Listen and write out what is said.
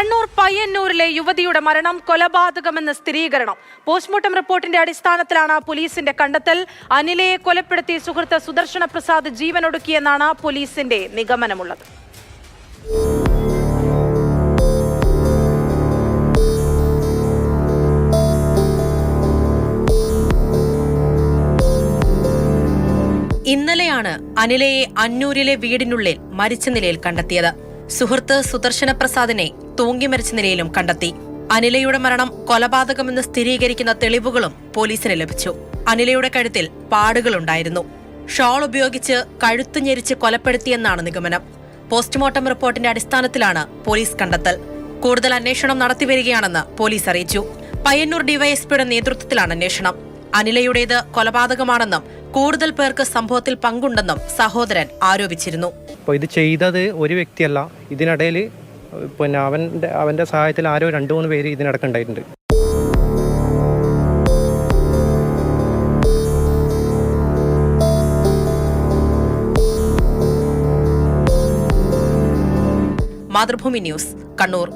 കണ്ണൂർ പയ്യന്നൂരിലെ യുവതിയുടെ മരണം കൊലപാതകമെന്ന് സ്ഥിരീകരണം. പോസ്റ്റ്മോർട്ടം റിപ്പോർട്ടിന്റെ അടിസ്ഥാനത്തിലാണ് പോലീസിന്റെ കണ്ടെത്തൽ. അനിലയെ കൊലപ്പെടുത്തി സുഹൃത്ത് സുദർശന പ്രസാദ് ജീവനൊടുക്കിയെന്നാണ് പോലീസിന്റെ നിഗമനമുള്ളത്. ഇന്നലെയാണ് അനിലയെ അന്നൂരിലെ വീടിനുള്ളിൽ മരിച്ച നിലയിൽ കണ്ടെത്തിയത്. സുഹൃത്ത് സുദർശന പ്രസാദിനെ തൂങ്ങി മരിച്ച നിലയിലും കണ്ടെത്തി. അനിലയുടെ മരണം കൊലപാതകമെന്ന് സ്ഥിരീകരിക്കുന്ന തെളിവുകളും പോലീസിന് ലഭിച്ചു. അനിലയുടെ കഴുത്തിൽ പാടുകളുണ്ടായിരുന്നു. ഷോൾ ഉപയോഗിച്ച് കഴുത്തു ഞെരിച്ച് കൊലപ്പെടുത്തിയെന്നാണ് നിഗമനം. പോസ്റ്റ്മോർട്ടം റിപ്പോർട്ടിന്റെ അടിസ്ഥാനത്തിലാണ് പോലീസ് കണ്ടെത്തൽ. കൂടുതൽ അന്വേഷണം നടത്തിവരികയാണെന്ന് പോലീസ് അറിയിച്ചു. പയ്യന്നൂർ ഡിവൈഎസ്പിയുടെ നേതൃത്വത്തിലാണ് അന്വേഷണം. അനിലയുടേത് കൊലപാതകമാണെന്നും കൂടുതൽ പേർക്ക് സംഭവത്തിൽ പങ്കുണ്ടെന്നും സഹോദരൻ ആരോപിച്ചിരുന്നു. അപ്പോൾ ഇത് ചെയ്തത് ഒരു വ്യക്തിയല്ല, ഇതിനിടയിൽ പിന്നെ അവന്റെ സഹായത്തിൽ ആരോ 2-3 പേര് ഇതിനടക്കുണ്ടായിട്ടുണ്ട്. മാതൃഭൂമി ന്യൂസ്, കണ്ണൂർ.